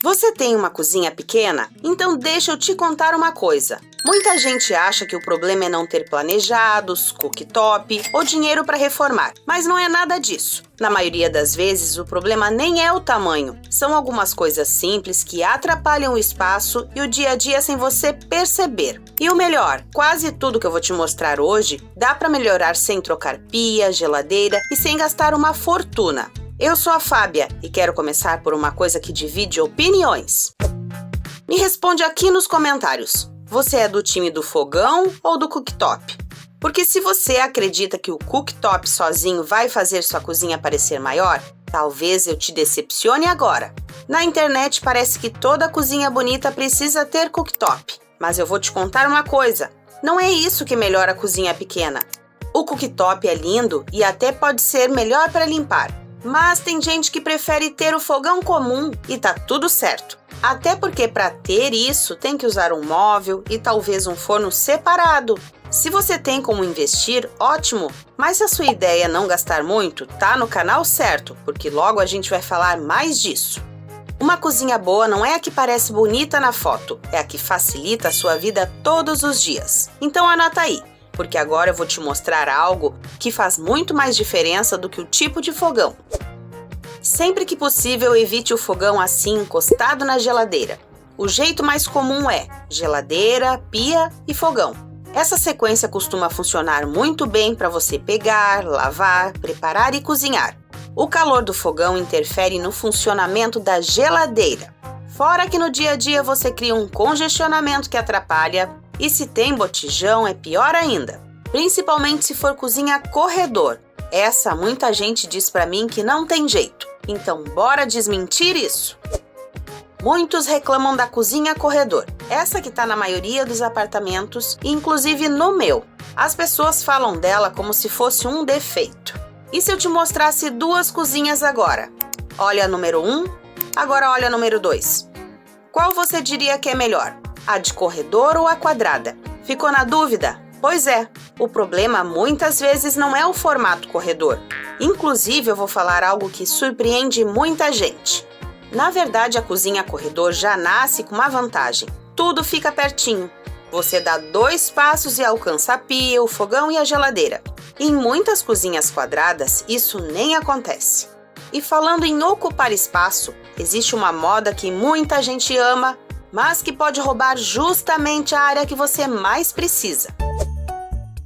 Você tem uma cozinha pequena? Então deixa eu te contar uma coisa. Muita gente acha que o problema é não ter planejados, cooktop ou dinheiro para reformar, mas não é nada disso. Na maioria das vezes, o problema nem é o tamanho. São algumas coisas simples que atrapalham o espaço e o dia a dia sem você perceber. E o melhor, quase tudo que eu vou te mostrar hoje dá para melhorar sem trocar pia, geladeira e sem gastar uma fortuna. Eu sou a Fábia e quero começar por uma coisa que divide opiniões. Me responde aqui nos comentários. Você é do time do fogão ou do cooktop? Porque se você acredita que o cooktop sozinho vai fazer sua cozinha parecer maior, talvez eu te decepcione agora. Na internet parece que toda cozinha bonita precisa ter cooktop. Mas eu vou te contar uma coisa, não é isso que melhora a cozinha pequena. O cooktop é lindo e até pode ser melhor para limpar. Mas tem gente que prefere ter o fogão comum e tá tudo certo. Até porque para ter isso tem que usar um móvel e talvez um forno separado. Se você tem como investir, ótimo! Mas se a sua ideia é não gastar muito, tá no canal certo, porque logo a gente vai falar mais disso. Uma cozinha boa não é a que parece bonita na foto, é a que facilita a sua vida todos os dias. Então anota aí, porque agora eu vou te mostrar algo que faz muito mais diferença do que o tipo de fogão. Sempre que possível, evite o fogão assim encostado na geladeira. O jeito mais comum é geladeira, pia e fogão. Essa sequência costuma funcionar muito bem para você pegar, lavar, preparar e cozinhar. O calor do fogão interfere no funcionamento da geladeira. Fora que no dia a dia você cria um congestionamento que atrapalha, e se tem botijão é pior ainda, principalmente se for cozinha corredor. Essa muita gente diz pra mim que não tem jeito, então bora desmentir isso. Muitos reclamam da cozinha corredor, essa que tá na maioria dos apartamentos, inclusive no meu. As pessoas falam dela como se fosse um defeito. E se eu te mostrasse duas cozinhas agora? Olha a número 1, agora olha a número 2. Qual você diria que é melhor? A de corredor ou a quadrada? Ficou na dúvida? Pois é, o problema muitas vezes não é o formato corredor. Inclusive, eu vou falar algo que surpreende muita gente. Na verdade, a cozinha corredor já nasce com uma vantagem. Tudo fica pertinho. Você dá 2 passos e alcança a pia, o fogão e a geladeira. Em muitas cozinhas quadradas, isso nem acontece. E falando em ocupar espaço, existe uma moda que muita gente ama, mas que pode roubar justamente a área que você mais precisa.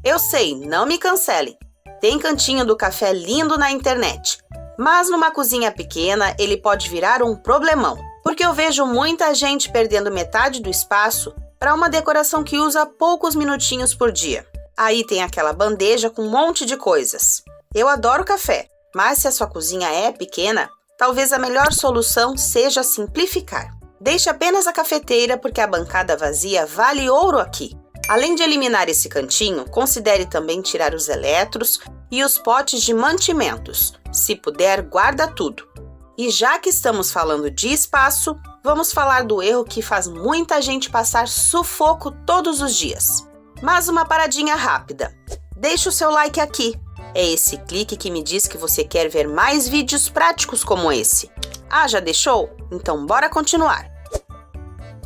Eu sei, não me cancelem. Tem cantinho do café lindo na internet, mas numa cozinha pequena ele pode virar um problemão, porque eu vejo muita gente perdendo metade do espaço para uma decoração que usa poucos minutinhos por dia. Aí tem aquela bandeja com um monte de coisas. Eu adoro café, mas se a sua cozinha é pequena, talvez a melhor solução seja simplificar. Deixe apenas a cafeteira porque a bancada vazia vale ouro aqui. Além de eliminar esse cantinho, considere também tirar os eletros e os potes de mantimentos. Se puder, guarda tudo. E já que estamos falando de espaço, vamos falar do erro que faz muita gente passar sufoco todos os dias. Mas uma paradinha rápida. Deixe o seu like aqui. É esse clique que me diz que você quer ver mais vídeos práticos como esse. Ah, já deixou? Então bora continuar.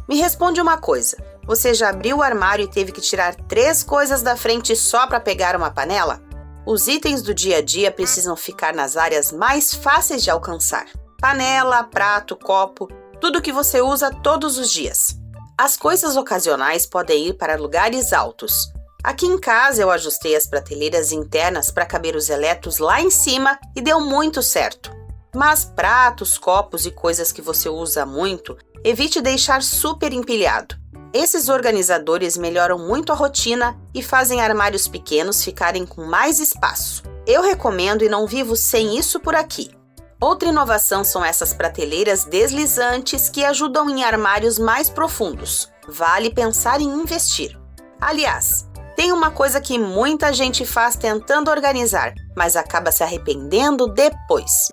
Me responde uma coisa. Você já abriu o armário e teve que tirar 3 coisas da frente só para pegar uma panela? Os itens do dia a dia precisam ficar nas áreas mais fáceis de alcançar. Panela, prato, copo, tudo que você usa todos os dias. As coisas ocasionais podem ir para lugares altos. Aqui em casa eu ajustei as prateleiras internas para caber os eletros lá em cima e deu muito certo. Mas pratos, copos e coisas que você usa muito, evite deixar super empilhado. Esses organizadores melhoram muito a rotina e fazem armários pequenos ficarem com mais espaço. Eu recomendo e não vivo sem isso por aqui. Outra inovação são essas prateleiras deslizantes que ajudam em armários mais profundos. Vale pensar em investir. Aliás, tem uma coisa que muita gente faz tentando organizar, mas acaba se arrependendo depois.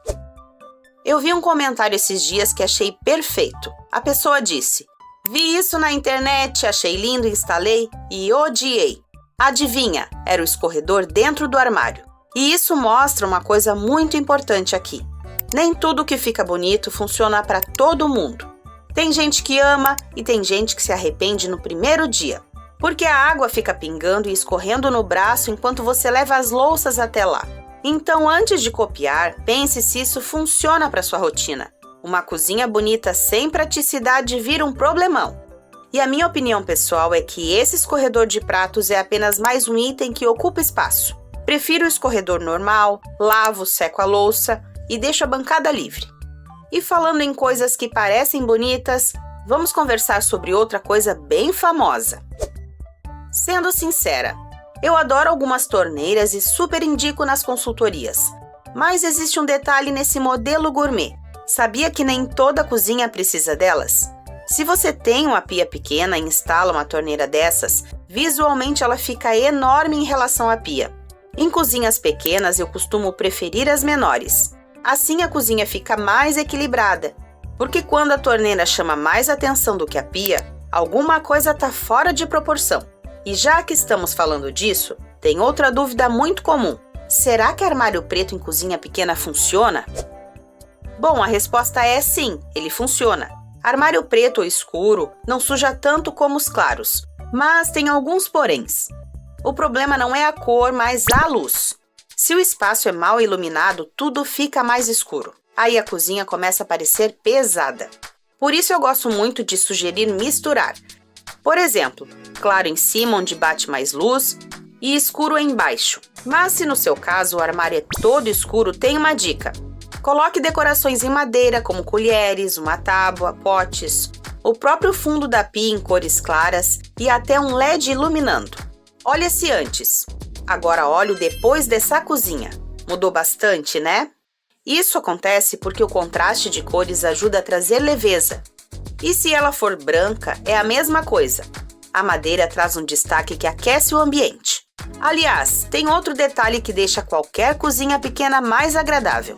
Eu vi um comentário esses dias que achei perfeito. A pessoa disse: "Vi isso na internet, achei lindo, instalei e odiei." Adivinha? Era o escorredor dentro do armário. E isso mostra uma coisa muito importante aqui. Nem tudo que fica bonito funciona para todo mundo. Tem gente que ama e tem gente que se arrepende no primeiro dia, porque a água fica pingando e escorrendo no braço enquanto você leva as louças até lá. Então, antes de copiar, pense se isso funciona para sua rotina. Uma cozinha bonita sem praticidade vira um problemão. E a minha opinião pessoal é que esse escorredor de pratos é apenas mais um item que ocupa espaço. Prefiro o escorredor normal, lavo, seco a louça e deixo a bancada livre. E falando em coisas que parecem bonitas, vamos conversar sobre outra coisa bem famosa. Sendo sincera, eu adoro algumas torneiras e super indico nas consultorias. Mas existe um detalhe nesse modelo gourmet. Sabia que nem toda cozinha precisa delas? Se você tem uma pia pequena e instala uma torneira dessas, visualmente ela fica enorme em relação à pia. Em cozinhas pequenas eu costumo preferir as menores. Assim a cozinha fica mais equilibrada, porque quando a torneira chama mais atenção do que a pia, alguma coisa está fora de proporção. E já que estamos falando disso, tem outra dúvida muito comum. Será que armário preto em cozinha pequena funciona? Bom, a resposta é sim, ele funciona. Armário preto ou escuro não suja tanto como os claros, mas tem alguns poréns. O problema não é a cor, mas a luz. Se o espaço é mal iluminado, tudo fica mais escuro. Aí a cozinha começa a parecer pesada. Por isso eu gosto muito de sugerir misturar. Por exemplo, claro em cima onde bate mais luz e escuro embaixo. Mas se no seu caso o armário é todo escuro, tem uma dica. Coloque decorações em madeira como colheres, uma tábua, potes, o próprio fundo da pia em cores claras e até um LED iluminando. Olhe esse antes. Agora olhe o depois dessa cozinha. Mudou bastante, né? Isso acontece porque o contraste de cores ajuda a trazer leveza. E se ela for branca, é a mesma coisa. A madeira traz um destaque que aquece o ambiente. Aliás, tem outro detalhe que deixa qualquer cozinha pequena mais agradável.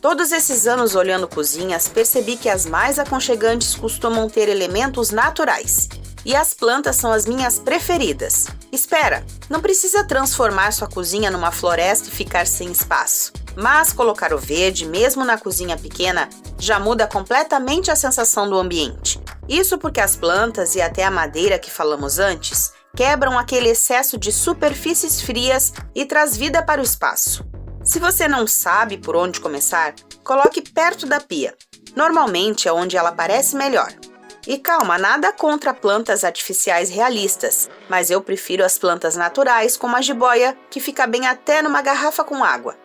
Todos esses anos olhando cozinhas, percebi que as mais aconchegantes costumam ter elementos naturais. E as plantas são as minhas preferidas. Espera, não precisa transformar sua cozinha numa floresta e ficar sem espaço. Mas colocar o verde, mesmo na cozinha pequena, já muda completamente a sensação do ambiente. Isso porque as plantas e até a madeira que falamos antes quebram aquele excesso de superfícies frias e traz vida para o espaço. Se você não sabe por onde começar, coloque perto da pia. Normalmente é onde ela parece melhor. E calma, nada contra plantas artificiais realistas, mas eu prefiro as plantas naturais como a jiboia, que fica bem até numa garrafa com água.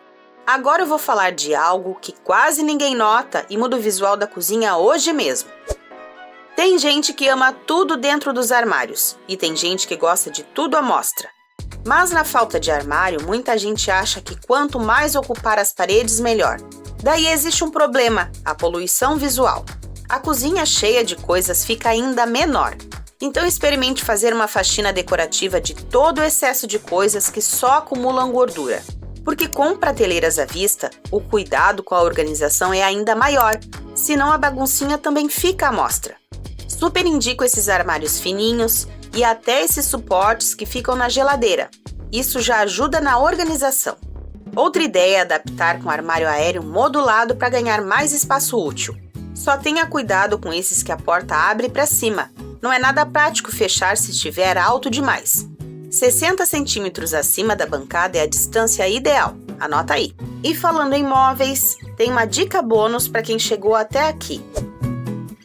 Agora eu vou falar de algo que quase ninguém nota e muda o visual da cozinha hoje mesmo. Tem gente que ama tudo dentro dos armários e tem gente que gosta de tudo à mostra. Mas na falta de armário, muita gente acha que quanto mais ocupar as paredes, melhor. Daí existe um problema, a poluição visual. A cozinha cheia de coisas fica ainda menor. Então experimente fazer uma faxina decorativa de todo o excesso de coisas que só acumulam gordura. Porque com prateleiras à vista, o cuidado com a organização é ainda maior, senão a baguncinha também fica à mostra. Super indico esses armários fininhos e até esses suportes que ficam na geladeira. Isso já ajuda na organização. Outra ideia é adaptar com armário aéreo modulado para ganhar mais espaço útil. Só tenha cuidado com esses que a porta abre para cima. Não é nada prático fechar se estiver alto demais. 60 centímetros acima da bancada é a distância ideal. Anota aí. E falando em móveis, tem uma dica bônus para quem chegou até aqui.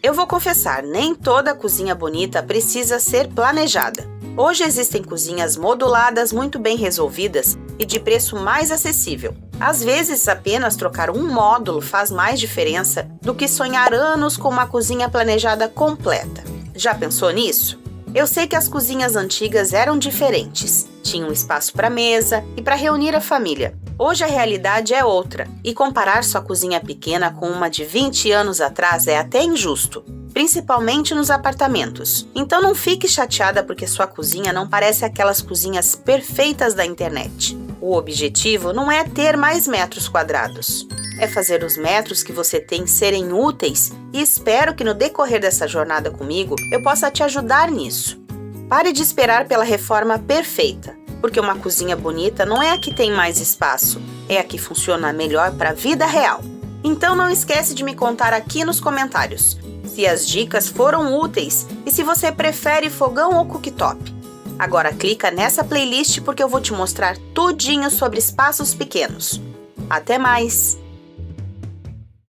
Eu vou confessar, nem toda cozinha bonita precisa ser planejada. Hoje existem cozinhas moduladas muito bem resolvidas e de preço mais acessível. Às vezes, apenas trocar um módulo faz mais diferença do que sonhar anos com uma cozinha planejada completa. Já pensou nisso? Eu sei que as cozinhas antigas eram diferentes. Tinham espaço para mesa e para reunir a família. Hoje a realidade é outra, e comparar sua cozinha pequena com uma de 20 anos atrás é até injusto, principalmente nos apartamentos. Então não fique chateada porque sua cozinha não parece aquelas cozinhas perfeitas da internet. O objetivo não é ter mais metros quadrados, é fazer os metros que você tem serem úteis, e espero que no decorrer dessa jornada comigo eu possa te ajudar nisso. Pare de esperar pela reforma perfeita, porque uma cozinha bonita não é a que tem mais espaço, é a que funciona melhor para a vida real. Então não esquece de me contar aqui nos comentários. se as dicas foram úteis e se você prefere fogão ou cooktop. Agora clica nessa playlist porque eu vou te mostrar tudinho sobre espaços pequenos. Até mais!